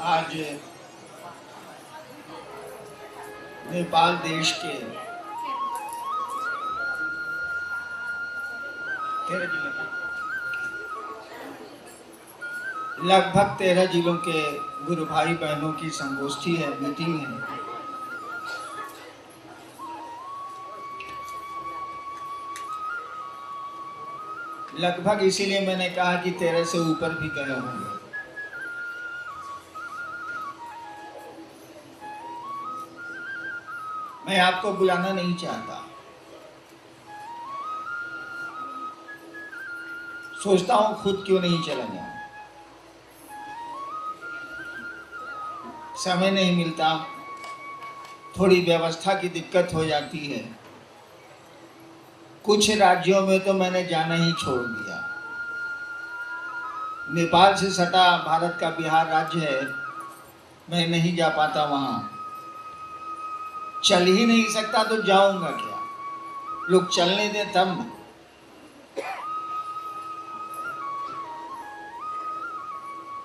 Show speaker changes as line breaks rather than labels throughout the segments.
आज नेपाल देश के 13 जिले लगभग 13 जिलों के गुरु भाई बहनों की संगोष्ठी है, मीटिंग है। लगभग इसीलिए मैंने कहा कि 13 से ऊपर भी गए होंगे। मैं आपको बुलाना नहीं चाहता, सोचता हूं खुद क्यों नहीं चला जाऊं। समय नहीं मिलता, थोड़ी व्यवस्था की दिक्कत हो जाती है। कुछ राज्यों में तो मैंने जाना ही छोड़ दिया। नेपाल से सटा भारत का बिहार राज्य है, मैं नहीं जा पाता वहां। चल ही नहीं सकता तो जाऊंगा क्या? लोग चलने दें तब ना।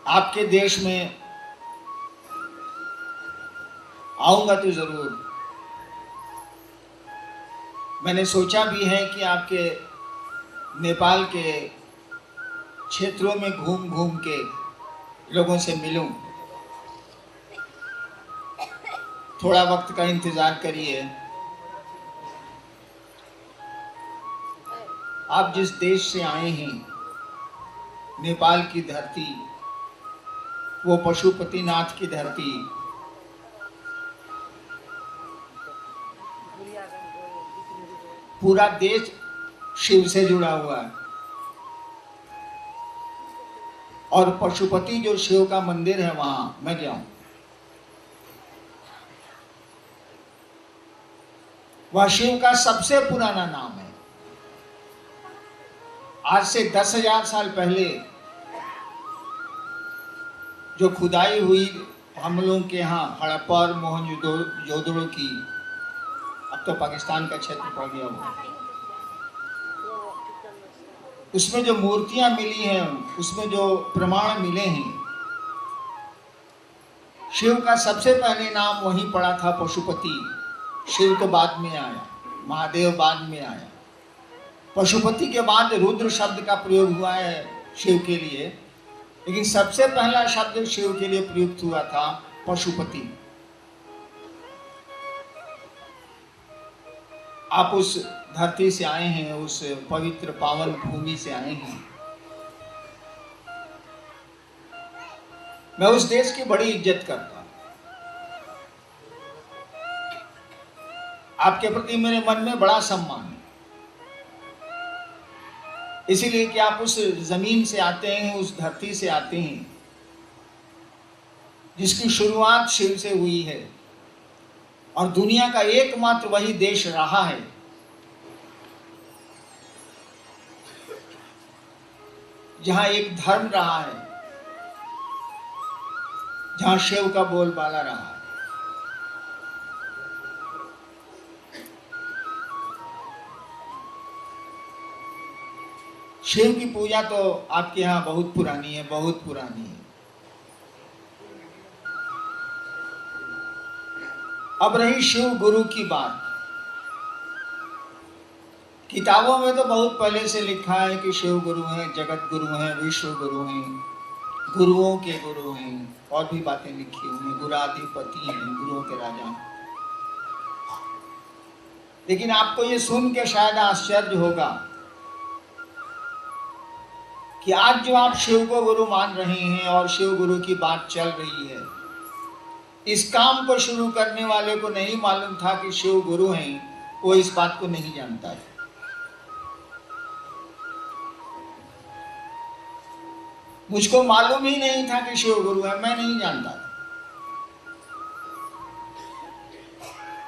आपके देश में आऊंगा तो जरूर। मैंने सोचा भी है कि आपके नेपाल के क्षेत्रों में घूम घूम के लोगों से मिलूं। थोड़ा वक्त का इंतजार करिए। आप जिस देश से आए हैं, नेपाल की धरती, वो पशुपतिनाथ की धरती, पूरा देश शिव से जुड़ा हुआ है। और पशुपति जो शिव का मंदिर है, वहां मैं गया हूं। वह शिव का सबसे पुराना नाम है। आज से 10,000 साल पहले जो खुदाई हुई हम लोगों के यहाँ हड़प्पा और मोहनजोदड़ो की, अब तो पाकिस्तान का क्षेत्र पड़ गया वो, उसमें जो मूर्तियां मिली हैं, उसमें जो प्रमाण मिले हैं, शिव का सबसे पहले नाम वहीं पड़ा था, पशुपति। शिव तो बाद में आया, महादेव बाद में आया। पशुपति के बाद रुद्र शब्द का प्रयोग हुआ है शिव के लिए, लेकिन सबसे पहला शब्द शिव के लिए प्रयुक्त हुआ था पशुपति। आप उस धरती से आए हैं, उस पवित्र पावन भूमि से आए हैं। मैं उस देश की बड़ी इज्जत करता हूं। आपके प्रति मेरे मन में बड़ा सम्मान है, इसीलिए कि आप उस जमीन से आते हैं, उस धरती से आते हैं जिसकी शुरुआत शिव से हुई है। और दुनिया का एकमात्र वही देश रहा है जहां एक धर्म रहा है, जहां शिव का बोलबाला रहा है। शिव की पूजा तो आपके यहाँ बहुत पुरानी है, बहुत पुरानी है। अब रही शिव गुरु की बात। किताबों में तो बहुत पहले से लिखा है कि शिव गुरु हैं, जगत गुरु हैं, विश्व गुरु हैं, गुरुओं के गुरु हैं, और भी बातें लिखी हुई हैं, गुराधिपति हैं, गुरुओं के राजा। लेकिन आपको ये सुन के शायद आश्चर्य होगा कि आज जो आप शिव को गुरु मान रहे हैं और शिव गुरु की बात चल रही है, इस काम को शुरू करने वाले को नहीं मालूम था कि शिव गुरु हैं। वो इस बात को नहीं जानता है। मुझको मालूम ही नहीं था कि शिव गुरु है, मैं नहीं जानता था।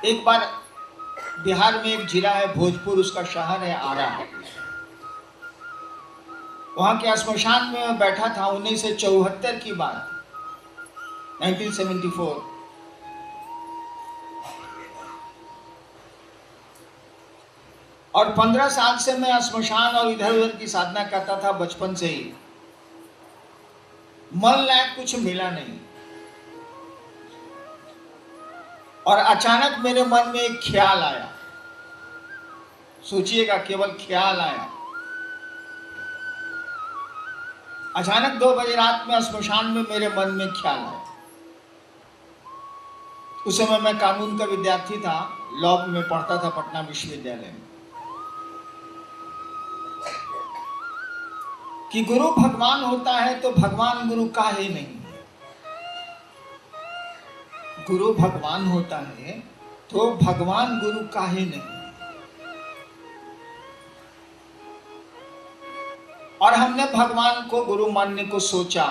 एक बार बिहार में एक जिला है भोजपुर, उसका शहर है आरा। वहां के श्मशान में मैं बैठा था, 1974 की बात, 1974। और 15 साल से मैं श्मशान और इधर उधर की साधना करता था, बचपन से ही। मन लायक कुछ मिला नहीं। और अचानक मेरे मन में एक ख्याल आया। सोचिएगा, केवल ख्याल आया। अचानक 2 बजे रात में श्मशान में मेरे मन में ख्याल आया। उस समय मैं कानून का विद्यार्थी था, लॉ में पढ़ता था पटना विश्वविद्यालय में, कि गुरु भगवान होता है तो भगवान गुरु काहे नहीं। गुरु भगवान होता है तो भगवान गुरु काहे नहीं। और हमने भगवान को गुरु मानने को सोचा।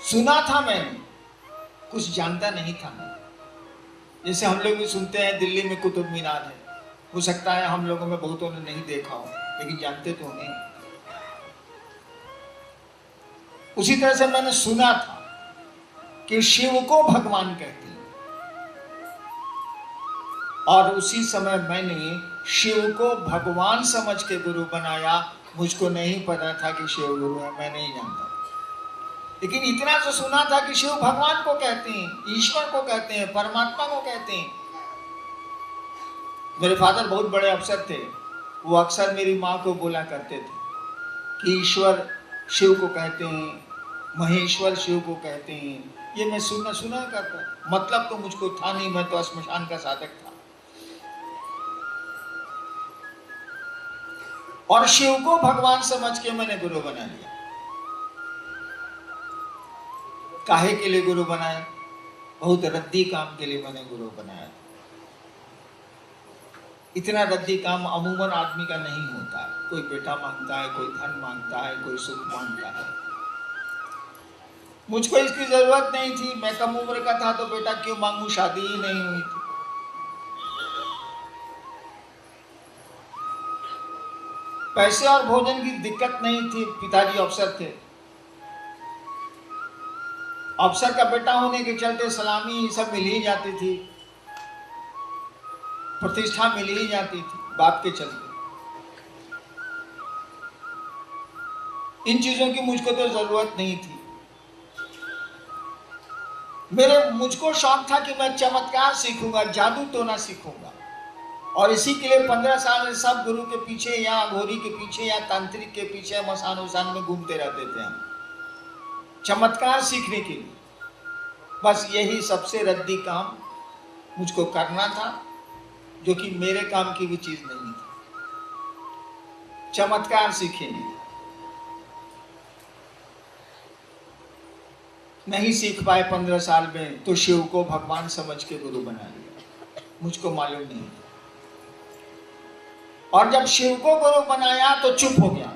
सुना था मैंने, कुछ जानता नहीं था मैं। जैसे हम लोग भी सुनते हैं दिल्ली में कुतुब मीनार है, हो सकता है हम लोगों में बहुतों ने नहीं देखा हो, लेकिन जानते तो नहीं। उसी तरह से मैंने सुना था कि शिव को भगवान कहते हैं, और उसी समय मैंने शिव को भगवान समझ के गुरु बनाया। मुझको नहीं पता था कि शिव गुरु है, मैं नहीं जानता, लेकिन इतना तो सुना था कि शिव भगवान को कहते हैं, ईश्वर को कहते हैं, परमात्मा को कहते हैं। मेरे फादर बहुत बड़े अफसर थे, वो अक्सर मेरी माँ को बोला करते थे कि ईश्वर शिव को कहते हैं, महेश्वर शिव को कहते हैं। ये मैं सुना करता, मतलब तो मुझको था नहीं, मैं तो श्मशान का साधक था। और शिव को भगवान समझ के मैंने गुरु बना लिया। काहे के लिए गुरु बनाया? बहुत रद्दी काम के लिए मैंने गुरु बनाया। इतना रद्दी काम अमूमन आदमी का नहीं होता है। कोई बेटा मांगता है, कोई धन मांगता है, कोई सुख मांगता है। मुझको इसकी जरूरत नहीं थी। मैं कम उम्र का था तो बेटा क्यों मांगू, शादी ही नहीं हुई थी। पैसे और भोजन की दिक्कत नहीं थी। पिताजी अफसर थे, अफसर का बेटा होने के चलते सलामी सब मिल ही जाती थी, प्रतिष्ठा मिल ही जाती थी बाप के चलते। इन चीजों की मुझको तो जरूरत नहीं थी। मुझको शौक था कि मैं चमत्कार सीखूंगा, जादू टोना सीखूंगा। और इसी के लिए 15 साल सब गुरु के पीछे या घोरी के पीछे या तांत्रिक के पीछे मसान उसान में घूमते रहते थे हम, चमत्कार सीखने के लिए। बस यही सबसे रद्दी काम मुझको करना था, जो कि मेरे काम की भी चीज नहीं थी। चमत्कार सीखेंगे, नहीं सीख पाए 15 साल में, तो शिव को भगवान समझ के गुरु बना लिया। मुझको मालूम नहीं। और जब शिव को गुरु बनाया तो चुप हो गया,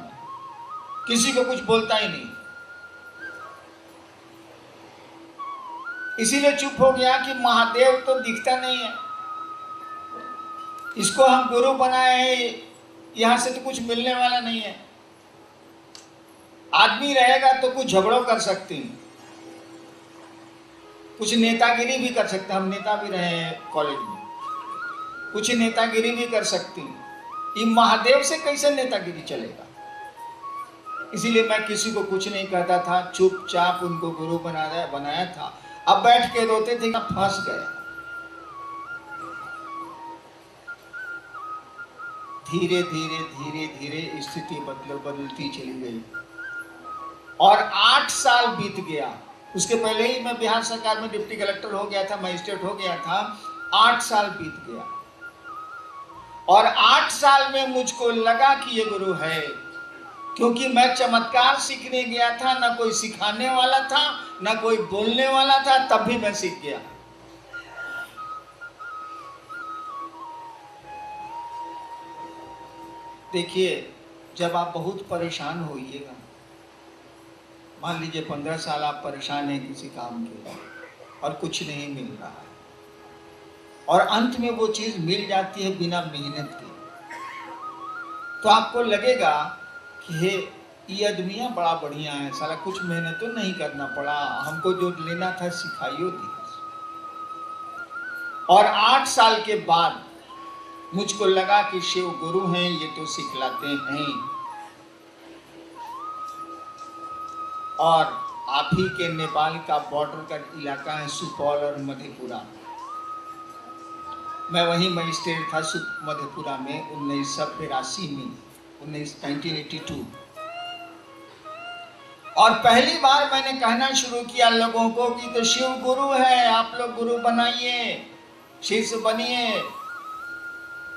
किसी को कुछ बोलता ही नहीं। इसीलिए चुप हो गया कि महादेव तो दिखता नहीं है, इसको हम गुरु बनाए हैं, यहां से तो कुछ मिलने वाला नहीं है। आदमी रहेगा तो कुछ झगड़ों कर सकते हैं, कुछ नेतागिरी भी कर सकते हैं। हम नेता भी रहे हैं कॉलेज में, कुछ नेतागिरी भी कर सकते हैं। ये महादेव से कैसे नेतागिरी चलेगा? इसीलिए मैं किसी को कुछ नहीं कहता था, चुपचाप उनको गुरु बनाया था। अब बैठ के रोते थे, फंस गए। धीरे धीरे धीरे धीरे स्थिति बदलती चली गई और 8 साल बीत गया। उसके पहले ही मैं बिहार सरकार में डिप्टी कलेक्टर हो गया था, मजिस्ट्रेट हो गया था। 8 साल बीत गया और 8 साल में मुझको लगा कि ये गुरु है, क्योंकि मैं चमत्कार सीखने गया था, ना कोई सिखाने वाला था, ना कोई बोलने वाला था, तब भी मैं सीख गया। देखिए, जब आप बहुत परेशान होइएगा, मान लीजिए 15 साल आप परेशान हैं किसी काम के लिए और कुछ नहीं मिल रहा है, और अंत में वो चीज मिल जाती है बिना मेहनत के, तो आपको लगेगा कि हे ये आदमिया बड़ा बढ़िया है, साला कुछ मेहनत तो नहीं करना पड़ा, हमको जो लेना था सिखाइयो दी। और 8 साल के बाद मुझको लगा कि शिव गुरु हैं, ये तो सिखलाते हैं। और आप ही के नेपाल का बॉर्डर का इलाका है सुपौल और मधेपुरा। मैं वहीं मजिस्ट्रेट था मधेपुरा में 1982 में 1982। और पहली बार मैंने कहना शुरू किया लोगों को कि तो शिव गुरु है, आप लोग गुरु बनाइए, शिष्य बनिए।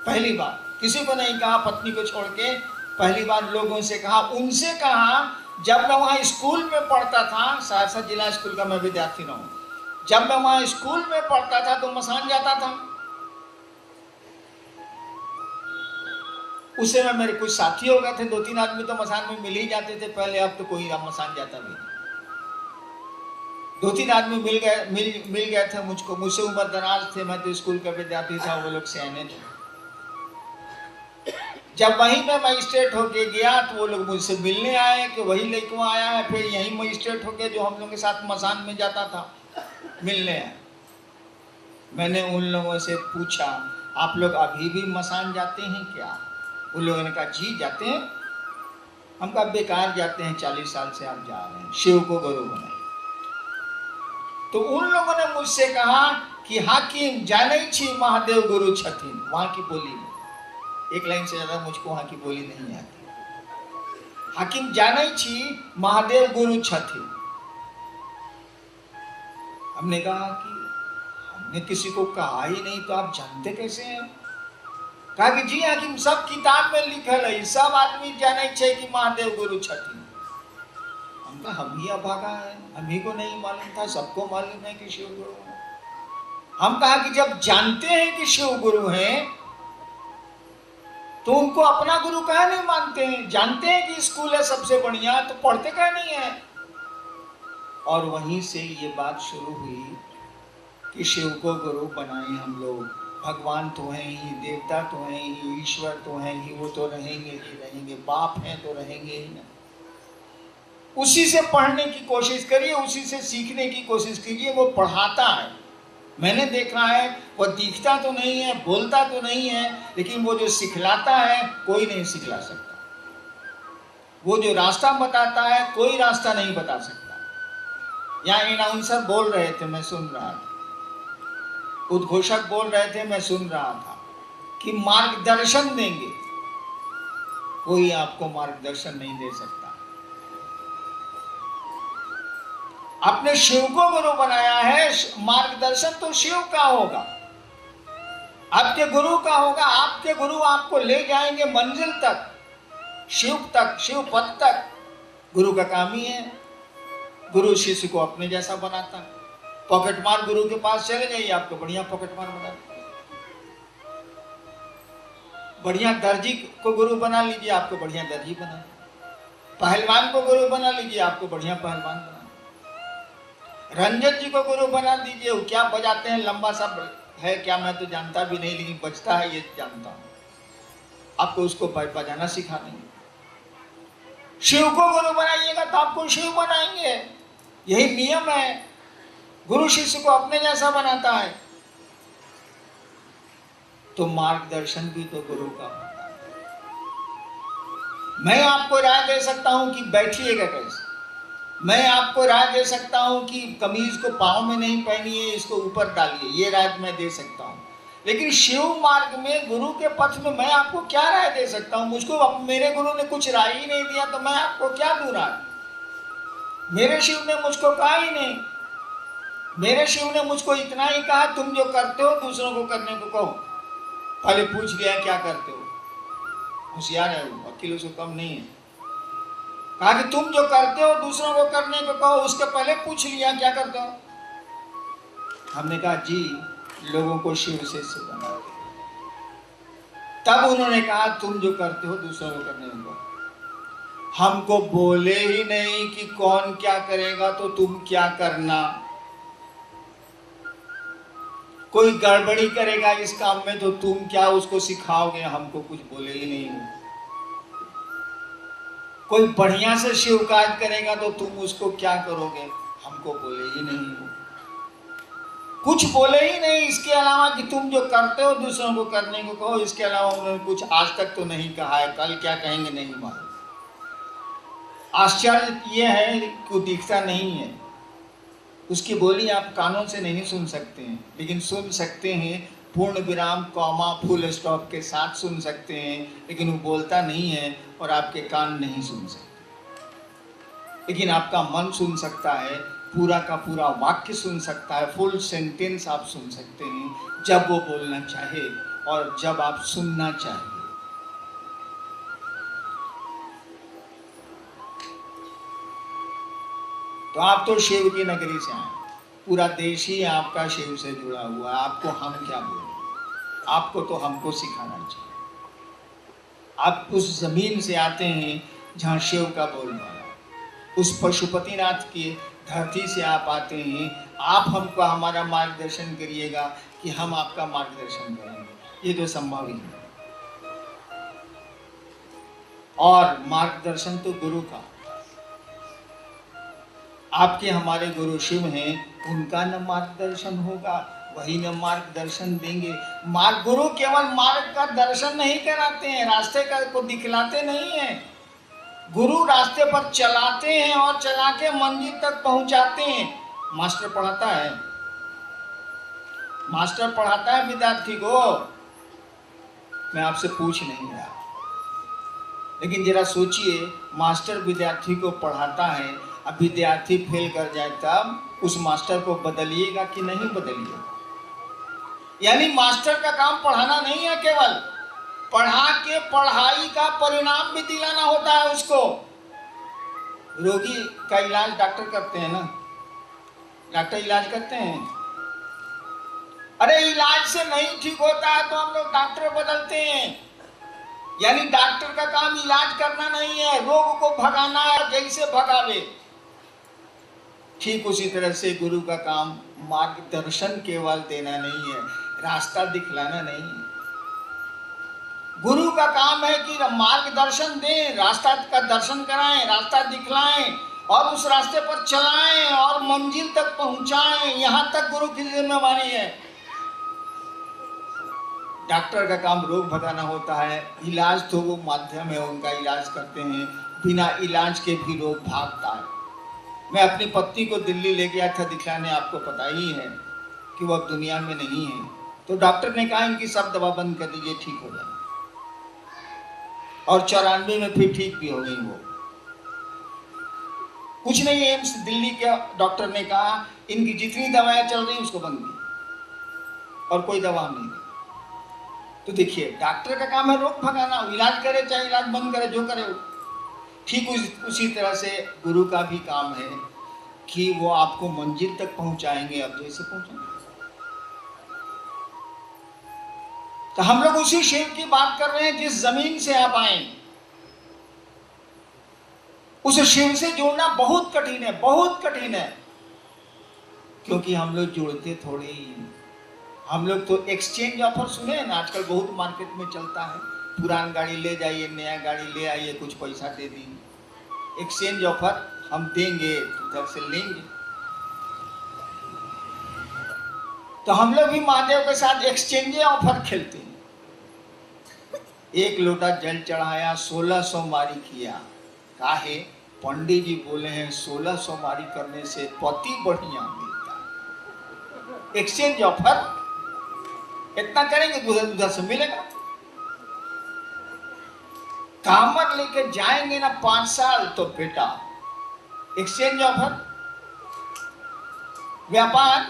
पहली बार किसी को नहीं कहा, पत्नी को छोड़ के पहली बार लोगों से कहा। उनसे कहा जब मैं वहाँ स्कूल में पढ़ता था, सहरसा जिला स्कूल का मैं विद्यार्थी रहा हूँ, जब मैं वहाँ स्कूल में पढ़ता था तो मसान जाता था। उस समय मेरे कुछ साथी हो गए थे, 2-3 आदमी तो मसान में मिल ही जाते थे पहले, अब तो कोई मसान जाता भी नहीं। 2-3 आदमी मिल गए थे मुझको, मुझसे उम्र दराज थे, मैं तो स्कूल का विद्यार्थी था, वो लोग सियाने थे। जब वहीं मैं मजिस्ट्रेट होके गया तो वो लोग मुझसे मिलने आए कि वही लड़का आया है, फिर यहीं मजिस्ट्रेट होके जो हम लोग के साथ मसान में जाता था मिलने आए। मैंने उन लोगों से पूछा आप लोग अभी भी मसान जाते हैं क्या? उन लोगों ने कहा जी जाते हैं। हम कहा बेकार जाते हैं, 40 साल से आप जा रहे हैं, शिव को गुरु बनाए। तो उन लोगों ने मुझसे कहा कि हाकिम जाने छी महादेव गुरु छथिन, वहां की बोली में, एक लाइन से ज्यादा मुझको वहां की बोली नहीं आती। हाकिम जाने छी महादेव गुरु छथिन। हमने कहा कि हमने किसी को कहा ही नहीं, तो आप जानते कैसे हैं? कहा कि जी हाकिम सब किताब में लिखल है, सब आदमी जाने छे कि महादेव गुरु छथिन। हम कहा हम ही अभागा है, हम ही को नहीं मालूम था, सबको मालूम है कि शिव गुरु है। हम कहा कि जब जानते हैं कि शिव गुरु हैं तो उनको अपना गुरु कहा नहीं मानते हैं? जानते हैं कि स्कूल है सबसे बढ़िया, तो पढ़ते कहा नहीं है? और वहीं से ये बात शुरू हुई कि शिव को गुरु बनाए हम लोग। भगवान तो हैं ही, देवता तो हैं ही, ईश्वर तो हैं ही, वो तो रहेंगे ही रहेंगे, बाप हैं तो रहेंगे ही ना। उसी से पढ़ने की कोशिश करिए, उसी से सीखने की कोशिश कीजिए। वो पढ़ाता है, मैंने देखा है, वो दिखता तो नहीं है, बोलता तो नहीं है, लेकिन वो जो सिखलाता है कोई नहीं सिखला सकता। वो जो रास्ता बताता है कोई रास्ता नहीं बता सकता। यहाँ अनाउंसर बोल रहे थे, मैं सुन रहा था, उद्घोषक बोल रहे थे, मैं सुन रहा था कि मार्गदर्शन देंगे। कोई आपको मार्गदर्शन नहीं दे सकता। आपने शिव को गुरु बनाया है, मार्गदर्शन तो शिव का होगा, आपके गुरु का होगा। आपके गुरु आपको ले जाएंगे मंजिल तक, शिव पद तक। गुरु का काम ही है, गुरु शिष्य को अपने जैसा बनाता है। पॉकेट मार गुरु के पास चले जाइए, आपको बढ़िया पॉकेट मार बना, बढ़िया दर्जी को गुरु बना लीजिए, आपको बढ़िया दर्जी बना। पहलवान को गुरु बना लीजिए, आपको बढ़िया पहलवान बना। रंजन जी को गुरु बना दीजिए, वो क्या बजाते हैं, लंबा सा है क्या मैं तो जानता भी नहीं, लेकिन बजता है ये जानता हूं, आपको उसको बजाना सिखा देंगे। शिव को गुरु बनाइएगा तो आपको शिव बनाएंगे, यही नियम है। गुरु शिष्य को अपने जैसा बनाता है, तो मार्गदर्शन भी तो गुरु का होता है। मैं आपको राय दे सकता हूं कि बैठिएगा कैसे, मैं आपको राय दे सकता हूं कि कमीज को पांव में नहीं पहनिए, इसको ऊपर डालिए, ये राय मैं दे सकता हूं। लेकिन शिव मार्ग में, गुरु के पथ में मैं आपको क्या राय दे सकता हूं? मुझको मेरे गुरु ने कुछ राय ही नहीं दिया, तो मैं आपको क्या दूं राय? मेरे शिव ने मुझको कहा ही नहीं। मेरे शिव ने मुझको इतना ही कहा, तुम जो करते हो दूसरों को करने को कहो। पहले पूछ लिया क्या करते हो, होशियार है वो, वकील उसको कम नहीं है। कहा कि तुम जो करते हो दूसरों को करने को कहो, उसके पहले पूछ लिया क्या करते हो। हमने कहा जी लोगों को शिव शिष्य बना दे। तब उन्होंने कहा तुम जो करते हो दूसरों को करने को कहो। हमको बोले ही नहीं कि कौन क्या करेगा तो तुम क्या करना। कोई गड़बड़ी करेगा इस काम में तो तुम क्या उसको सिखाओगे, हमको कुछ बोले ही नहीं। कोई बढ़िया से शिव कार्य करेगा तो तुम उसको क्या करोगे, हमको बोले ही नहीं। कुछ बोले ही नहीं इसके अलावा कि तुम जो करते हो दूसरों को करने को कहो। इसके अलावा उन्होंने कुछ आज तक तो नहीं कहा है, कल क्या कहेंगे नहीं मालूम। आश्चर्य ये है कि वो दिखता नहीं है, उसकी बोली आप कानों से नहीं सुन सकते हैं, लेकिन सुन सकते हैं पूर्ण विराम कॉमा फुल स्टॉप के साथ सुन सकते हैं, लेकिन वो बोलता नहीं है और आपके कान नहीं सुन सकते। लेकिन आपका मन सुन सकता है, पूरा का पूरा वाक्य सुन सकता है, फुल सेंटेंस आप सुन सकते हैं जब वो बोलना चाहे और जब आप सुनना चाहिए। तो आप तो शिव की नगरी से आए, पूरा देश ही आपका शिव से जुड़ा हुआ है, आपको हम क्या बोलें, आपको तो हमको सिखाना चाहिए। आप उस जमीन से आते हैं जहाँ शिव का बोलबाला, उस पशुपतिनाथ की धरती से आप आते हैं। आप हमको हमारा मार्गदर्शन करिएगा कि हम आपका मार्गदर्शन करेंगे, ये तो संभव ही है। और मार्गदर्शन तो गुरु का, आपके हमारे गुरु शिव हैं, उनका न मार्गदर्शन होगा, वही न मार्गदर्शन देंगे। गुरु केवल मार्ग का दर्शन नहीं कराते हैं, रास्ते का को दिखलाते नहीं हैं। गुरु रास्ते पर चलाते हैं और चला के मंजिल तक पहुंचाते हैं। मास्टर पढ़ाता है, मास्टर पढ़ाता है विद्यार्थी को। मैं आपसे पूछ नहीं रहा, लेकिन जरा सोचिए, मास्टर विद्यार्थी को पढ़ाता है, अब विद्यार्थी फेल कर जाए तब उस मास्टर को बदलिएगा कि नहीं बदलिएगा? यानी मास्टर का काम पढ़ाना नहीं है, केवल पढ़ा के पढ़ाई का परिणाम भी दिलाना होता है उसको। रोगी का इलाज डॉक्टर करते हैं ना, डॉक्टर इलाज करते हैं। अरे इलाज से नहीं ठीक होता है तो हम लोग डॉक्टर बदलते हैं। यानी डॉक्टर का काम इलाज करना नहीं है, रोग को भगाना है, जैसे भगावे। ठीक उसी तरह से गुरु का काम मार्गदर्शन केवल देना नहीं है, रास्ता दिखलाना नहीं है। गुरु का काम है कि मार्गदर्शन दें, रास्ता का दर्शन कराएं, रास्ता दिखलाएं और उस रास्ते पर चलाएं और मंजिल तक पहुंचाएं। यहां तक गुरु की जिम्मेवारी है। डॉक्टर का काम रोग भगाना होता है, इलाज तो वो माध्यम है, उनका इलाज करते हैं। बिना इलाज के भी रोग भागता है। मैं अपनी पत्नी को दिल्ली ले गया था दिखाने, आपको पता ही है कि वो अब दुनिया में नहीं है। तो डॉक्टर ने कहा इनकी सब दवा बंद कर दीजिए, ठीक हो जाए। और 94 में फिर ठीक भी हो गई वो। कुछ नहीं, एम्स दिल्ली के डॉक्टर ने कहा इनकी जितनी दवाएं चल रही उसको बंद की और कोई दवा नहीं दी। तो देखिए, डॉक्टर का काम है रोग भगाना, इलाज करे चाहे इलाज बंद करे, जो करे। ठीक उसी तरह से गुरु का भी काम है कि वो आपको मंजिल तक पहुंचाएंगे, अब जैसे पहुंचाएंगे। तो हम लोग उसी शिव की बात कर रहे हैं जिस जमीन से आप आए। उस शिव से जुड़ना बहुत कठिन है, बहुत कठिन है, क्योंकि हम लोग जुड़ते थोड़े ही हैं। हम लोग तो एक्सचेंज ऑफर सुने ना, आजकल बहुत मार्केट में चलता है, पुरान गाड़ी ले जाइए, नया गाड़ी ले आइए, कुछ पैसा दे देंगे, एक्सचेंज ऑफर हम देंगे, उधर से लेंगे। तो हम लोग भी महादेव के साथ एक्सचेंज ऑफर खेलते हैं। एक लोटा जल चढ़ाया, 16 सोमवारी किया। काहे? पंडित जी बोले हैं 16 सोमवारी करने से पति बढ़िया मिलता। एक्सचेंज ऑफर इतना करेंगे उधर से मिलेगा। कामर लेके जाएंगे ना 5 साल तो बेटा एक्सचेंज ऑफर। व्यापार,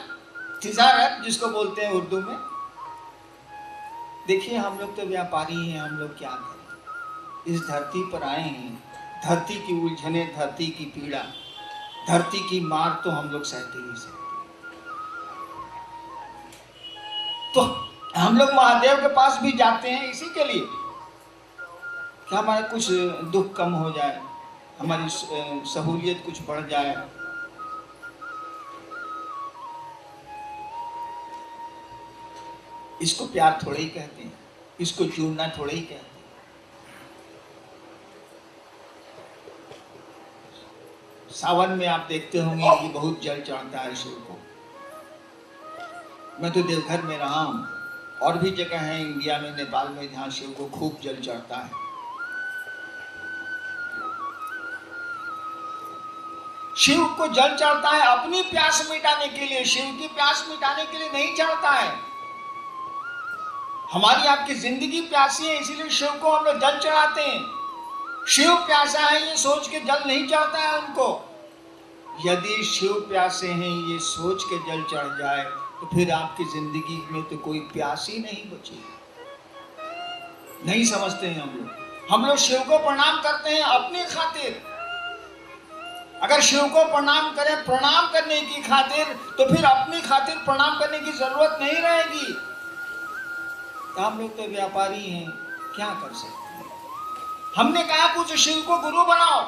तिजारत जिसको बोलते हैं उर्दू में। देखिए, हम लोग तो व्यापारी हैं, हम लोग क्या करें? इस धरती पर आए हैं, धरती की उलझने, धरती की पीड़ा, धरती की मार तो हम लोग सहते ही सहते। तो हम लोग महादेव के पास भी जाते हैं इसी के लिए कि हमारा कुछ दुख कम हो जाए, हमारी सहूलियत कुछ बढ़ जाए। इसको प्यार थोड़े ही कहते हैं, इसको जुड़ना थोड़े ही कहते हैं। सावन में आप देखते होंगे कि बहुत जल चढ़ता है शिव को। मैं तो देवघर में रहा हूँ, और भी जगह है इंडिया में, नेपाल में, जहाँ शिव को खूब जल चढ़ता है। शिव को जल चढ़ता है अपनी प्यास मिटाने के लिए, शिव की प्यास मिटाने के लिए नहीं चढ़ता है। हमारी आपकी जिंदगी प्यासी है, इसीलिए शिव को हम लोग जल चढ़ाते हैं। शिव प्यासा है ये सोच के जल नहीं चढ़ता है उनको। यदि शिव प्यासे हैं ये सोच के जल चढ़ जाए तो फिर आपकी जिंदगी में तो कोई प्यास ही नहीं बची। नहीं समझते हैं हम लोग शिव को प्रणाम करते हैं अपनी खातिर। अगर शिव को प्रणाम करें प्रणाम करने की खातिर, तो फिर अपनी खातिर प्रणाम करने की जरूरत नहीं रहेगी। तो हम लोग तो व्यापारी हैं, क्या कर सकते हैं। हमने कहा कुछ शिव को गुरु बनाओ,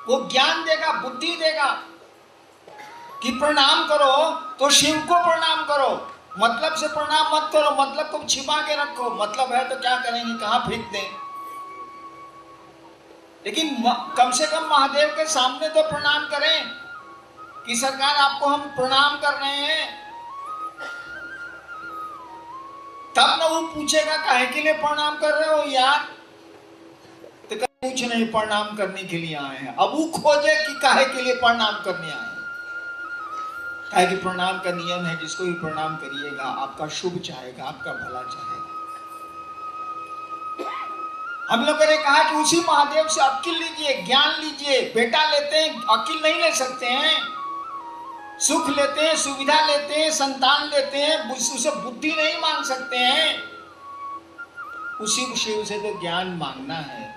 वो ज्ञान देगा, बुद्धि देगा कि प्रणाम करो तो शिव को प्रणाम करो, मतलब से प्रणाम मत करो, मतलब को छिपा के रखो। मतलब है तो क्या करेंगे, कहां फेंक दें। लेकिन कम से कम महादेव के सामने तो प्रणाम करें कि सरकार आपको हम प्रणाम कर रहे हैं। तब ना वो पूछेगा काहे के लिए प्रणाम कर रहे हो यार, तो कुछ नहीं, प्रणाम करने के लिए आए हैं। अब वो खोजे कि काहे के लिए प्रणाम करने आए हैं। काहे कि प्रणाम का नियम है, जिसको भी प्रणाम करिएगा आपका शुभ चाहेगा, आपका भला चाहेगा। हम लोगों ने कहा कि उसी महादेव से अकील लीजिए, ज्ञान लीजिए। बेटा लेते हैं, अकील नहीं ले सकते हैं। सुख लेते हैं, सुविधा लेते हैं, संतान लेते हैं, उसे बुद्धि नहीं मांग सकते हैं। उसी शिव से तो ज्ञान मांगना है,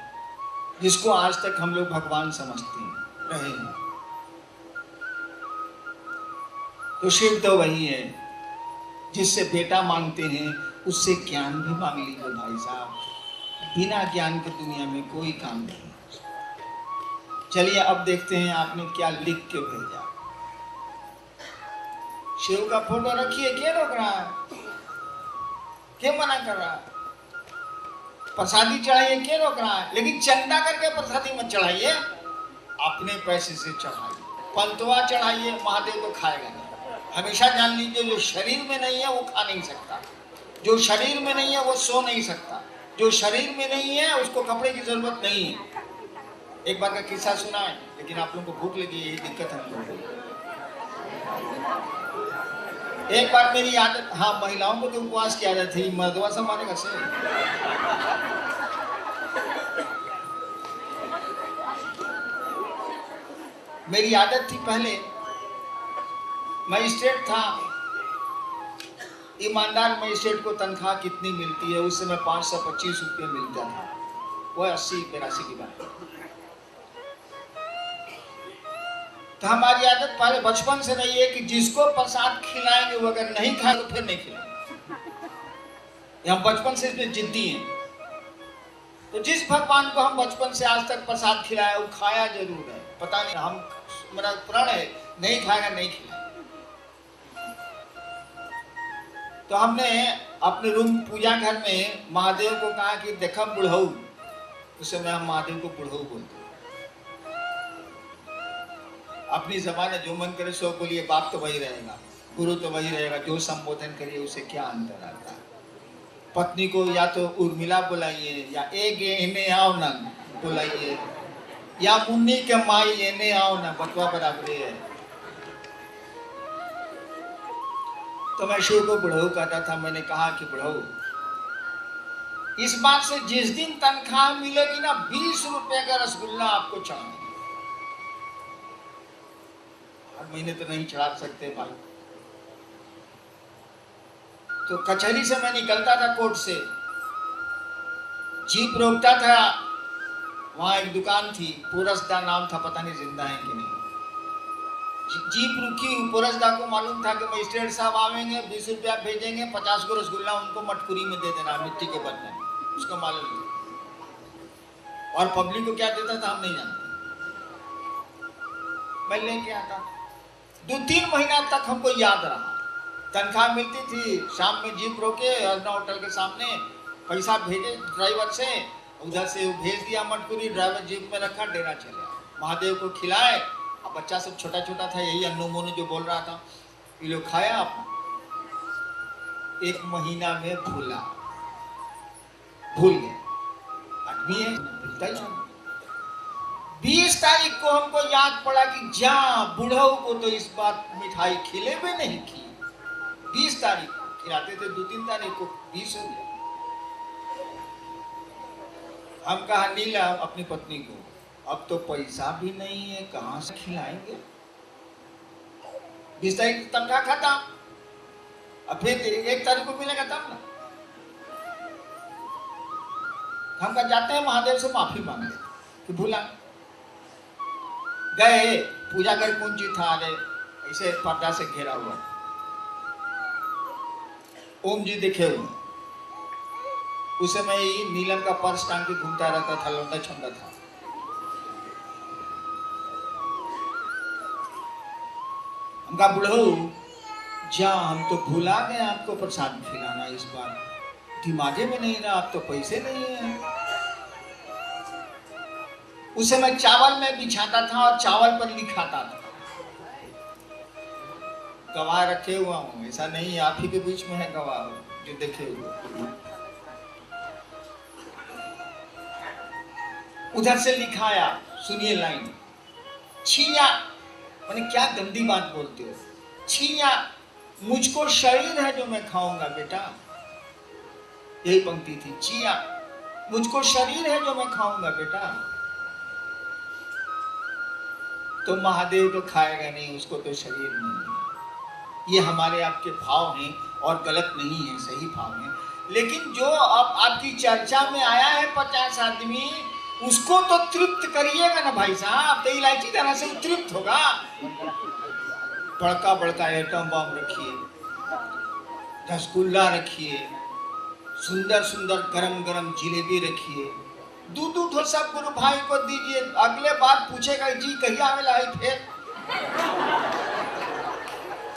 जिसको आज तक हम लोग भगवान समझते रहे हैं। तो शिव तो वही है जिससे बेटा मांगते हैं, उससे ज्ञान भी मांग लीजिए भाई साहब। बिना ज्ञान के दुनिया में कोई काम नहीं। चलिए अब देखते हैं आपने क्या लिख के भेजा। शिव का फोटो रखिए, क्या रोक रहा है, क्या मना कर रहा है। प्रसादी चढ़ाइए, क्या रोक रहा है, लेकिन चंदा करके प्रसादी मत चढ़ाइए, अपने पैसे से चढ़ाइए। पंतवा चढ़ाइए, महादेव को खाएगा नहीं। हमेशा जान लीजिए, जो शरीर में नहीं है वो खा नहीं सकता, जो शरीर में नहीं है वो सो नहीं सकता, जो शरीर में नहीं है उसको कपड़े की जरूरत नहीं है। एक बार का किस्सा सुना है, लेकिन आप लोगों को भूख लगी, यही दिक्कत है। एक बार मेरी आदत, हाँ महिलाओं को तो उपवास की आदत थी, मर्दवा से मानेगा से। मेरी आदत थी, पहले मजिस्ट्रेट था, ईमानदार मजिस्ट्रेट को तनख्वाह कितनी मिलती है उस समय 525 रुपये मिलता था। वो 80-82 की बात। तो हमारी आदत पहले बचपन से नहीं है कि जिसको प्रसाद खिलाएंगे वो अगर नहीं खाए तो फिर नहीं खिलाएंगे। हम बचपन से इसमें जिद्दी हैं। तो जिस भगवान को हम बचपन से आज तक प्रसाद खिलाया वो खाया जरूर है। पता नहीं, हम मेरा प्रण है नहीं खाएगा नहीं खिलाएगा। तो हमने अपने रूम पूजा घर में महादेव को कहा कि देखा बुढ़ऊ, उस समय हम महादेव को बुढ़ऊ बोलते। अपनी जबान है, जो मन करे सो बोलिए, बाप तो वही रहेगा, गुरु तो वही रहेगा, जो संबोधन करिए उसे क्या अंतर आता है। पत्नी को या तो उर्मिला बुलाइए, या एक इन्हें आओ ना बुलाइए, या मुन्नी के माई इन्हें आओ ना, बतवा बराबर है। तो मैं शिव को बुढ़ऊ कहता था। मैंने कहा कि बुढ़ऊ, इस बात से जिस दिन तनख्वाह मिलेगी ना 20 रुपए का रसगुल्ला आपको चढ़ाएंगे। हर महीने तो नहीं चढ़ा सकते भाई। तो कचहरी से मैं निकलता था, कोर्ट से जीप रोकता था, वहां एक दुकान थी, पुरस्दा नाम था, पता नहीं जिंदा है कि नहीं। जीप रुकी, पुरस्दा को मालूम था कि मजिस्ट्रेट साहब आवेंगे, 20 रुपया भेजेंगे, 50 को रसगुल्ला उनको मटकुरी में दे देना, मिट्टी के बर्तन, उसका मालूम नहीं। और पब्लिक को क्या देता था हम नहीं जानते। मैं लेके आता, 2-3 महीना तक हमको याद रहा। तनख्वाह मिलती थी, शाम में जीप रोके अर्ना होटल के सामने, पैसा भेजे ड्राइवर से, उधर से भेज दिया मटकुरी, ड्राइवर जीप में रखा, डेरा चले। महादेव को खिलाए। अब बच्चा सब छोटा छोटा था, यही अन्नू मोनू जो बोल रहा था, ये लोग खाया अपना। 1 महीना में भूल गए। आदमी है, भूलता ही 20 तारीख को हमको याद पड़ा कि जा बुढ़ऊ को तो इस बार मिठाई खिले भी नहीं की। 20 तारीख को खिलाते थे, 2-3 तारीख को 20 हो गया। हम कहा नीला अपनी पत्नी को, अब तो पैसा भी नहीं है, कहां से खिलाएंगे। 20 तारीख तनख्वाह खाता, अब फिर 1 तारीख को मिलेगा तब ना। हम कहा जाते हैं महादेव से माफी मांगे कि भूला गए। पूजा कर कुंजी था, अरे ऐसे पर्दा से घेरा हुआ, ओम जी दिखे हुए। उस समय ही नीलम का पर्स टांग के घूमता रहता था, लौंडा छंदा था। हम कहा बुढ़ऊ जा, हम तो भूला गए आपको प्रसाद खिलाना, इस बार दिमागे में नहीं रहा, अब तो पैसे नहीं है। उस समय चावल में बिछाता था और चावल पर लिखाता था। गवाह रखे हुआ हूं, ऐसा नहीं आप ही के बीच में है गवाह जो देखे हुए। उधर से लिखाया, सुनिए लाइन, छिया, मैंने क्या गंदी बात बोलते हो, छिया मुझको शरीर है जो मैं खाऊंगा बेटा। यही पंक्ति थी, छिया मुझको शरीर है जो मैं खाऊंगा बेटा। तो महादेव तो खाएगा नहीं, उसको तो शरीर नहीं है। ये हमारे आपके भाव हैं और गलत नहीं है, सही भाव हैं। लेकिन जो अब आपकी चर्चा में आया है 50 आदमी, उसको तो तृप्त करिएगा ना भाई साहब। तो इलायची दाना से तृप्त होगा। बड़का बड़का आइटम बम रखिए, रसगुल्ला रखिए, सुंदर सुंदर गरम गरम जिलेबी रखिए, दूध सब गुरु भाई को दीजिए। अगले बार पूछेगा जी कहिया आवेला है फिर,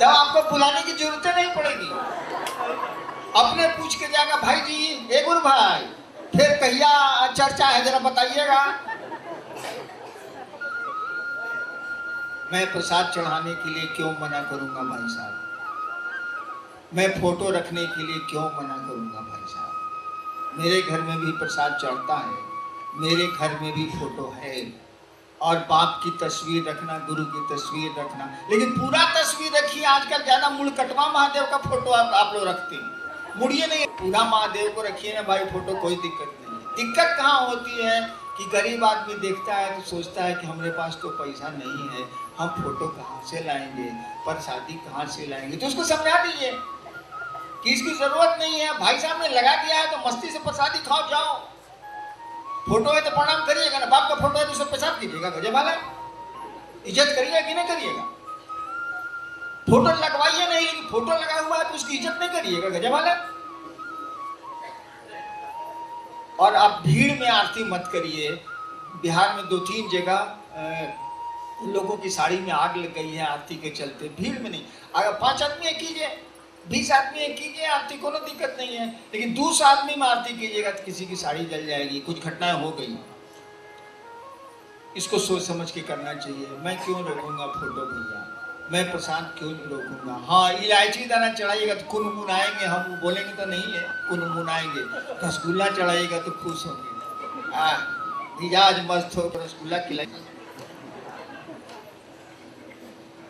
तब आपको बुलाने की जरूरत नहीं पड़ेगी। अपने पूछ के जाएगा भाई जी, ए गुरु भाई फिर कहिया चर्चा है जरा बताइएगा। मैं प्रसाद चढ़ाने के लिए क्यों मना करूंगा भाई साहब, मैं फोटो रखने के लिए क्यों मना करूंगा भाई साहब। मेरे घर में भी प्रसाद चढ़ता है, मेरे घर में भी फोटो है, और बाप की तस्वीर रखना, गुरु की तस्वीर रखना, लेकिन पूरा तस्वीर रखिए। आजकल ज्यादा मुड़कटवा महादेव का फोटो आप लोग रखते हैं, मुड़िए नहीं, पूरा महादेव को रखिए ना भाई फोटो, कोई दिक्कत नहीं है। दिक्कत कहाँ होती है कि गरीब आदमी देखता है तो सोचता है कि हमारे पास तो पैसा नहीं है, हम फोटो कहाँ से लाएंगे, प्रसादी कहाँ से लाएंगे। तो उसको समझा दीजिए कि इसकी जरूरत नहीं है, भाई साहब ने लगा दिया है तो मस्ती से प्रसादी खाओ जाओ। फोटो है तो प्रणाम करिएगा ना, बाप का फोटो है तो सब पेशाब कीजिएगा, गजब वाला इज्जत करिएगा कि नहीं करिएगा। फोटो लगवाइए नहीं, लेकिन फोटो लगा हुआ है तो उसकी इज्जत नहीं करिएगा, गजब वाला। और आप भीड़ में आरती मत करिए। बिहार में 2-3 जगह लोगों की साड़ी में आग लग गई है आरती के चलते, भीड़ में नहीं। अगर 5 आदमी कीजिए, 20 आदमी कीजिए आरती, कोनो दिक्कत नहीं है, लेकिन 200 आदमी में आरती कीजिएगा तो किसी की साड़ी जल जाएगी, कुछ घटनाएं हो गई। इसको सोच समझ के करना चाहिए। मैं क्यों रोकूंगा फोटो भैया, मैं प्रसाद क्यों रोकूंगा। हाँ इलायची दाना चढ़ाइएगा तो कुनमुनाएंगे, हम बोलेंगे तो नहीं है, कुनमुनाएंगे। रसगुल्ला चढ़ाइएगा तो खुश होंगे, मिजाज मस्त हो रसगुल्ला खिलाइए।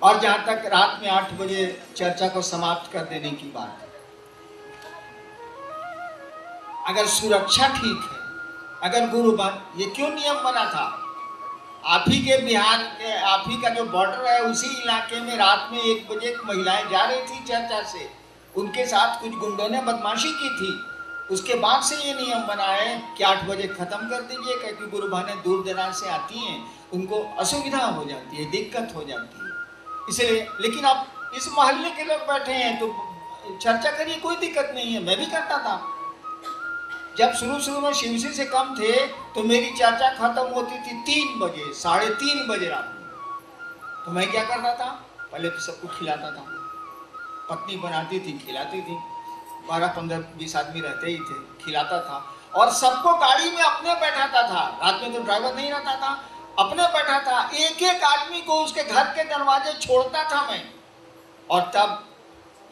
और जहां तक रात में 8 बजे चर्चा को समाप्त कर देने की बात, अगर सुरक्षा ठीक है, अगर गुरु ये क्यों नियम बना था, आप ही के बिहार के, आप ही का जो बॉर्डर है उसी इलाके में रात में 1 बजे महिलाएं जा रही थी चर्चा से, उनके साथ कुछ गुंडों ने बदमाशी की थी। उसके बाद से ये नियम बना है कि 8 बजे खत्म कर दीजिए, क्योंकि गुरु बहनें दूर दराज से आती हैं, उनको असुविधा हो जाती है, दिक्कत हो जाती है, इसलिए। लेकिन अब इस मोहल्ले के लोग बैठे हैं तो चर्चा करिए, कोई दिक्कत नहीं है। मैं भी करता था जब शुरू में शिवसी से कम थे तो मेरी चर्चा खत्म होती थी 3 बजे, 3:30 बजे रात में। तो मैं क्या करता था, पहले तो सबको खिलाता था, पत्नी बनाती थी खिलाती थी, 12, 15, 20 आदमी रहते ही थे, खिलाता था। और सबको गाड़ी में अपने बैठाता था, रात में तो ड्राइवर नहीं रहता था, अपने बैठा था। एक एक आदमी को उसके घर के दरवाजे छोड़ता था मैं, और तब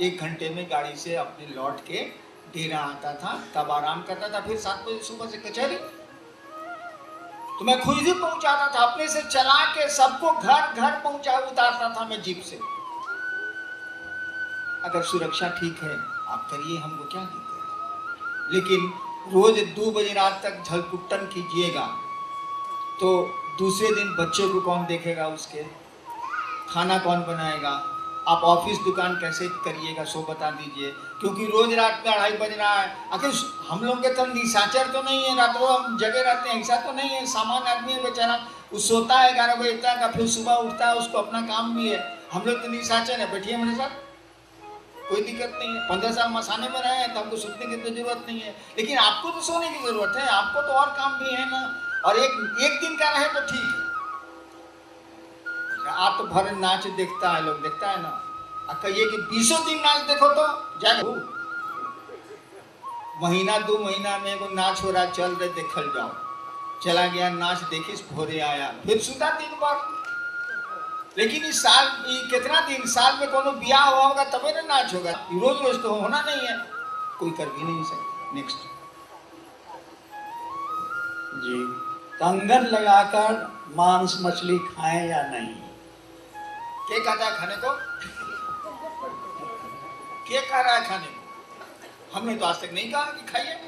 1 घंटे में गाड़ी से अपने लौट के डेरा आता था, तब आराम करता था, फिर 7 बजे सुबह से कचहरी। तो मैं खुद ही पहुंचाता था, अपने से चला के सबको घर घर पहुंचा उतारता था मैं जीप से। अगर सुरक्षा ठीक है आप करिए, हमको क्या दिक्कत। लेकिन रोज 2 बजे रात तक झलकुट्टन कीजिएगा तो दूसरे दिन बच्चे को कौन देखेगा, उसके खाना कौन बनाएगा, आप ऑफिस दुकान कैसे करिएगा, सो बता दीजिए। क्योंकि रोज रात में 2:30 बज रहा है। आखिर हम लोग के तरह निशाचर तो नहीं है, रात को हम जगह रहते हैं, ऐसा तो नहीं है। सामान्य आदमी है बेचारा, वो सोता है 11 बजे तक, फिर सुबह उठता है, उसको अपना काम भी है। हम लोग तो निशाचर है। बैठिए मेरे साथ, कोई दिक्कत नहीं है। 15 साल मसाने में रहे हैं तो हमको सोने की तो जरूरत नहीं है। लेकिन आपको तो सोने की जरूरत है, आपको तो और काम भी है ना। और एक दिन का रहे तो ठीक है। रात भर नाच देखता है लोग, देखता है ना। कहिए कि 20 दिन नाच देखो तो जाओ, महीना 2 महीना में को नाच हो रहा, चल रहे देखल जाओ। चला गया नाच देखिस, भोरे आया, फिर सुधा दिन भर। लेकिन इस साल कितना दिन, साल में कोनो ब्याह हुआ होगा तबे ना नाच होगा। रोज रोज तो होना नहीं है, कोई कर भी नहीं सकता। नेक्स्ट
जी, कंगन लगाकर मांस मछली खाएं या नहीं?
क्या कहता है खाने को? क्या कह रहा है खाने को? हमने तो आज तक नहीं कहा कि खाइए।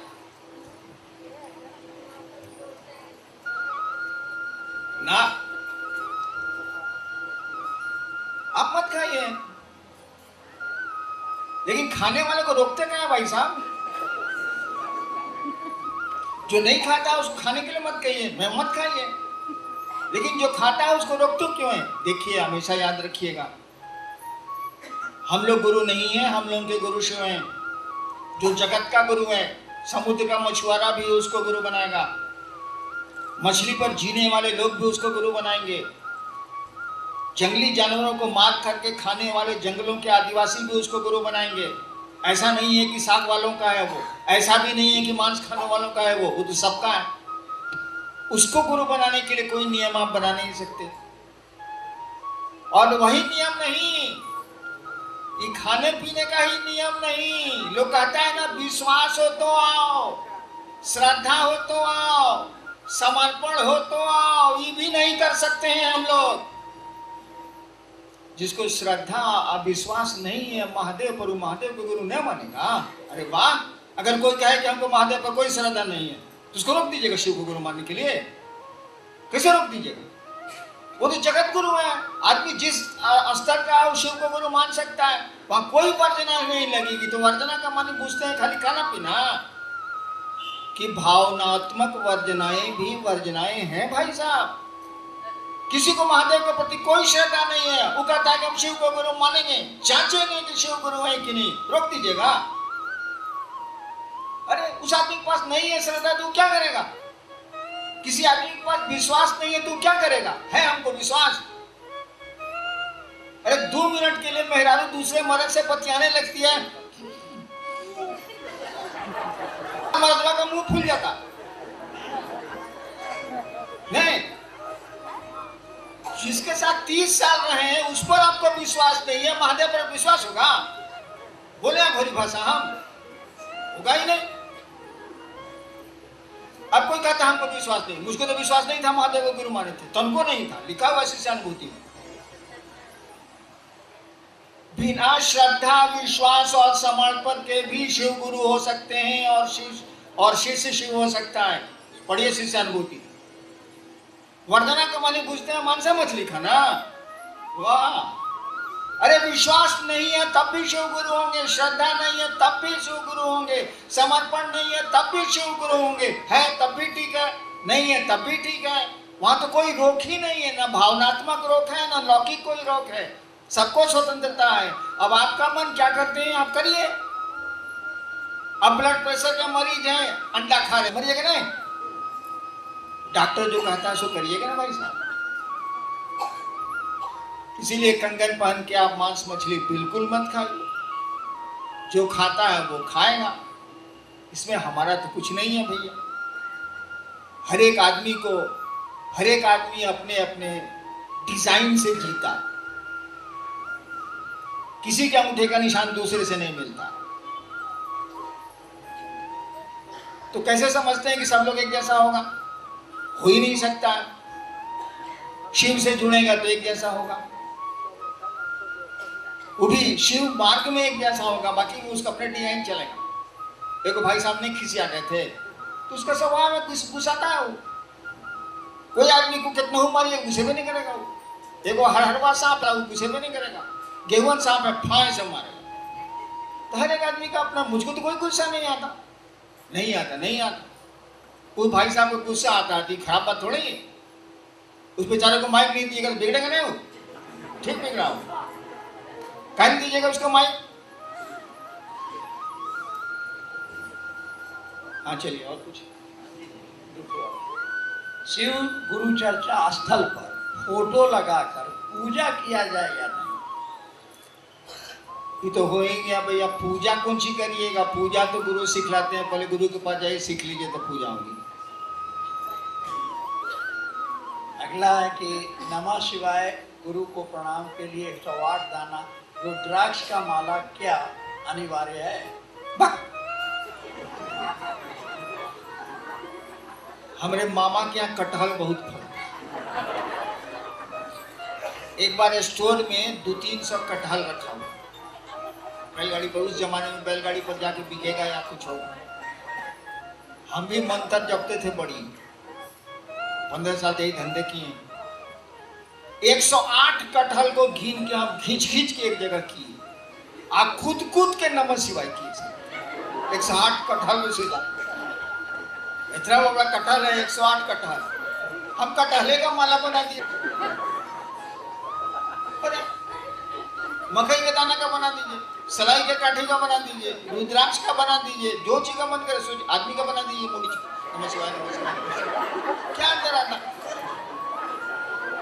ना, आप मत खाइए। लेकिन खाने वाले को रोकते क्या है भाई साहब? जो नहीं खाता उसको खाने के लिए मत कहिए, मैं मत खाइए। लेकिन जो खाता है उसको रोकते क्यों है? देखिए, हमेशा याद रखिएगा, हम लोग गुरु नहीं है, हम लोगों के गुरु शिव हैं। जो जगत का गुरु है, समुद्र का मछुआरा भी उसको गुरु बनाएगा, मछली पर जीने वाले लोग भी उसको गुरु बनाएंगे, जंगली जानवरों को मार करके खाने वाले जंगलों के आदिवासी भी उसको गुरु बनाएंगे। ऐसा नहीं है कि साग वालों का है वो, ऐसा भी नहीं है कि मांस खाने वालों का है वो तो सबका है। उसको गुरु बनाने के लिए कोई नियम आप बना नहीं सकते। और वही नियम नहीं, ये खाने पीने का ही नियम नहीं। लोग कहता है ना, विश्वास हो तो आओ, श्रद्धा हो तो आओ, समर्पण हो तो आओ, ये भी नहीं कर सकते हैं हम लोग। जिसको श्रद्धा और विश्वास नहीं है महादेव पर, महादेव को गुरु नहीं मानेगा। अरे वाह, अगर कोई कहे कि हमको महादेव पर कोई श्रद्धा नहीं है तो उसको रोक दीजिएगा शिव को गुरु मानने के लिए। कैसे रोक दीजिएगा? वो तो जगत गुरु है। आदमी जिस स्तर का है शिव को गुरु मान सकता है, वहां कोई वर्जना नहीं लगेगी। तो वर्जना का मानी पूछते हैं खाली खाना पीना, कि भावनात्मक वर्जनाएं भी वर्जनाएं हैं भाई साहब। किसी को महादेव के प्रति कोई श्रद्धा नहीं है, वो कहता है कि हम शिव को गुरु मानेंगे, जांचेंगे कि शिव गुरु है कि नहीं, रोक दीजिएगा। अरे उस आदमी के पास नहीं है श्रद्धा तो क्या करेगा? किसी आदमी के पास विश्वास नहीं है तो क्या करेगा? है हमको विश्वास। अरे 2 मिनट के लिए मेहरारू दूसरे मर्द से बतियाने लगती है, मर्दवा का मुंह फूल जाता नहीं। जिसके साथ 30 साल रहे हैं उस पर आपको विश्वास नहीं है, महादेव पर विश्वास होगा? बोले आप भरी भाषा, हम होगा ही नहीं। अब कोई कहता हमको विश्वास नहीं, मुझको तो विश्वास नहीं था, महादेव को गुरु माने थे, तुमको नहीं था, लिखा हुआ शिष्यानुभूति में। बिना श्रद्धा विश्वास और समर्पण के भी शिव गुरु हो सकते हैं और शिष्य शिव हो सकता है। पढ़िए शिष्यानुभूति। वर्धना का माने पूछते हैं मांस मछली खाना, वाह। अरे विश्वास नहीं है तब भी शिव गुरु होंगे, श्रद्धा नहीं है तब भी शिव गुरु होंगे, समर्पण नहीं है तब भी शिव गुरु होंगे, है तब भी ठीक है, नहीं है तब भी ठीक है। वहां तो कोई रोक ही नहीं है, ना भावनात्मक रोक है ना लौकिक कोई रोक है, सबको स्वतंत्रता है। अब आपका मन क्या करते हैं आप करिए। अब ब्लड प्रेशर के मरीज हैं, अंडा खा रहे, मरिएगा नहीं? डॉक्टर जो कहता है सो करिएगा ना भाई साहब। इसीलिए कंगन पहन के आप मांस मछली बिल्कुल मत खाइए। जो खाता है वो खाएगा, इसमें हमारा तो कुछ नहीं है भैया। हर एक आदमी अपने अपने डिजाइन से जीता है। किसी के अंगूठे का निशान दूसरे से नहीं मिलता। तो कैसे समझते हैं कि सब लोग एक जैसा होगा? हो ही नहीं सकता। शिव से जुड़ेगा तो एक जैसा होगा, वो भी शिव मार्ग में एक जैसा होगा, बाकी वो उसका अपने डिजाइन चलेगा। एक भाई साहब ने खिसिया गए थे, तो उसका स्वभाव है गुस्साता है वो। कोई आदमी को कितना हो मारिए गुस्से में नहीं करेगा वो। देखो हरहरवा सांप है, वो गुस्से में नहीं करेगा। गेहूं सांप है, फाय से मारेगा। तो हर एक आदमी का अपना, मुझको तो कोई गुस्सा नहीं आता, नहीं आता, नहीं आता। कोई भाई साहब को गुस्सा आता है, खराब बात थोड़ी है। उस बेचारे को माइक नहीं दिएगा तो बिगड़ेगा नहीं हो, ठीक बिगड़ा हो, कह नहीं दीजिएगा उसको माइक। हाँ चलिए और कुछ।
शिव गुरु चर्चा स्थल पर फोटो लगाकर पूजा किया जाए या नहीं?
ये तो हो ही गया भैया। पूजा कौन सी करिएगा? पूजा तो गुरु सिखलाते हैं, पहले गुरु के पास जाइए, सीख लीजिए तो पूजा होगी।
अगला है कि नमः शिवाय गुरु को प्रणाम के लिए 108 दाना रुद्राक्ष का माला क्या अनिवार्य है?
हमारे मामा के यहाँ कटहल बहुत फल। एक बार स्टोर में 200-300 कटहल रखा हुआ बैलगाड़ी पर। उस जमाने में बैलगाड़ी पर जाके बिकेगा या कुछ होगा। हम भी मंत्र जपते थे बड़ी, 15 साल यही धंधे किए। 108 कटहल को घीन के हम खींच खींच के एक जगह किए, आप खुद के नमः शिवाय किए। 108 कटहल में सीधा इतना बड़ा कटहल है, 108 कटहल। हम कटहले का माला बना दिए, मकई के दाना का बना दीजिए, सलाई के काठी का बना दीजिए, रुद्राक्ष का बना दीजिए, जो चीज का मन करे सो आदमी का बना दीजिए। मोदी नमः शिवाय, नमः शिवाय, क्या अंतर आता?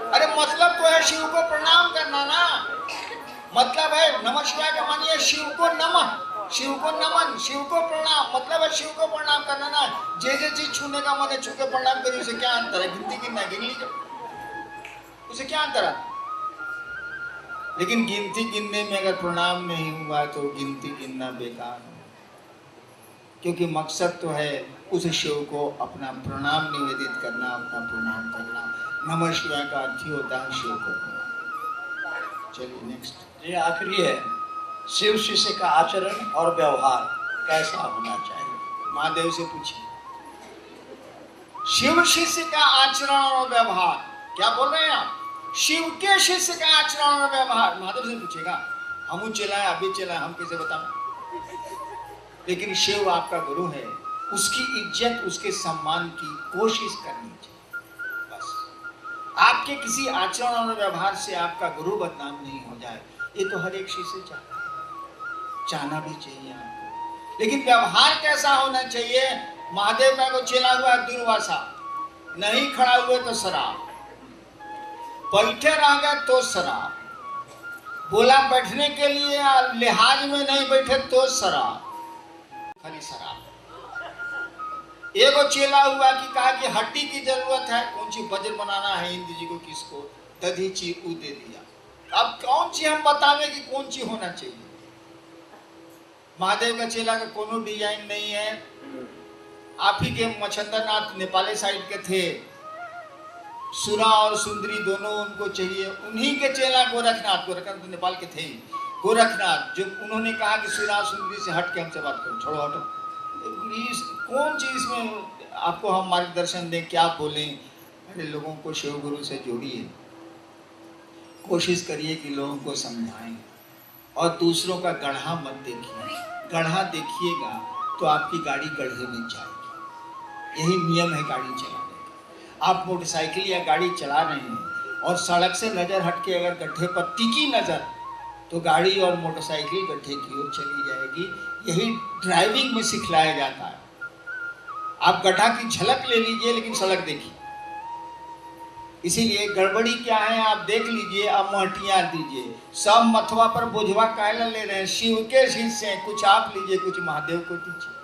अरे मतलब तो है शिव को प्रणाम करना ना। मतलब है नमः शिवाय का मानिए शिव को नमः, शिव को नमन, शिव को प्रणाम। मतलब है शिव को प्रणाम करना ना। जे चीज छूने का मन है छू के प्रणाम करिए, उसे क्या अंतर है? गिनती गिनना गिन लीजिए, उसे क्या अंतर है? लेकिन गिनती गिनने में अगर प्रणाम नहीं हुआ तो गिनती गिनना बेकार है। क्योंकि मकसद तो है उस शिव को अपना प्रणाम निवेदित करना, अपना प्रणाम करना। नमः शिवाय का अर्थ ही होता है शिव को प्रणाम। चलिए नेक्स्ट।
ये आखिरी है, शिव शिष्य का आचरण और व्यवहार कैसा होना चाहिए?
महादेव से पूछिए। शिव शिष्य का आचरण और व्यवहार, क्या बोल रहे हैं आप? शिव के शिष्य का आचरण और व्यवहार महादेव से पूछेगा। हम चला है, अभी चला है, हम कैसे बताएं? लेकिन शिव आपका गुरु है, उसकी इज्जत, उसके सम्मान की कोशिश करनी चाहिए। बस आपके किसी आचरण और व्यवहार से आपका गुरु बदनाम नहीं हो जाए, ये तो हर एक शिष्य चाहता है, चाहना भी चाहिए आपको। लेकिन व्यवहार कैसा होना चाहिए? महादेव का को चला हुआ है दुर्वासा, नहीं खड़ा हुए तो शराब, बैठे रह गए तो शराब, बोला बैठने के लिए लिहाज में नहीं बैठे तो शराब, खाली शराब। एगो चेला हुआ कि कहा कि हड्डी की जरूरत है, कौन सी वज्र बनाना है हिंदी जी को, किसको दधीची ऊ दे दिया। अब कौन सी हम बतावे कि कौन सी होना चाहिए? महादेव का चेला का कोनो डिजाइन नहीं है। आप ही के मच्छंद्रनाथ नेपाली साइड के थे, सुरा और सुंदरी दोनों उनको चाहिए। उन्हीं के चेला गोरखनाथ, गोरखनाथ तो नेपाल के थे ही, गोरखनाथ, जो उन्होंने कहा कि सुरा सुंदरी से हट के हमसे बात करो, छोड़ो हटो। कौन चीज में आपको हम मार्गदर्शन दें, क्या बोलें? अरे लोगों को शिव गुरु से जोड़िए, कोशिश करिए कि लोगों को समझाएं, और दूसरों का गढ़ा मत देखिए। गढ़ा देखिएगा तो आपकी गाड़ी गड्ढे में जाएगी। यही नियम है गाड़ी चलाने का। आप मोटरसाइकिल या गाड़ी चला रहे हैं और सड़क से नजर हट के अगर गड्ढे पर टिकी नजर, तो गाड़ी और मोटरसाइकिल गड्ढे की ओर चली जाएगी। यही ड्राइविंग में सिखलाया जाता है। आप गड्ढा की झलक ले लीजिए लेकिन सड़क देखिए। इसीलिए गड़बड़ी क्या है आप देख लीजिए, अब महटियां दीजिए। सब मथवा पर बोझवा कायला ले रहे हैं, शिव के शिष्य हैं, कुछ आप लीजिए, कुछ महादेव को दीजिए।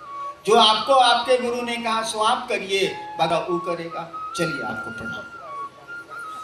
जो आपको आपके गुरु ने कहा सो आप करिए, बाबा वो करेगा। चलिए आपको प्रणाम।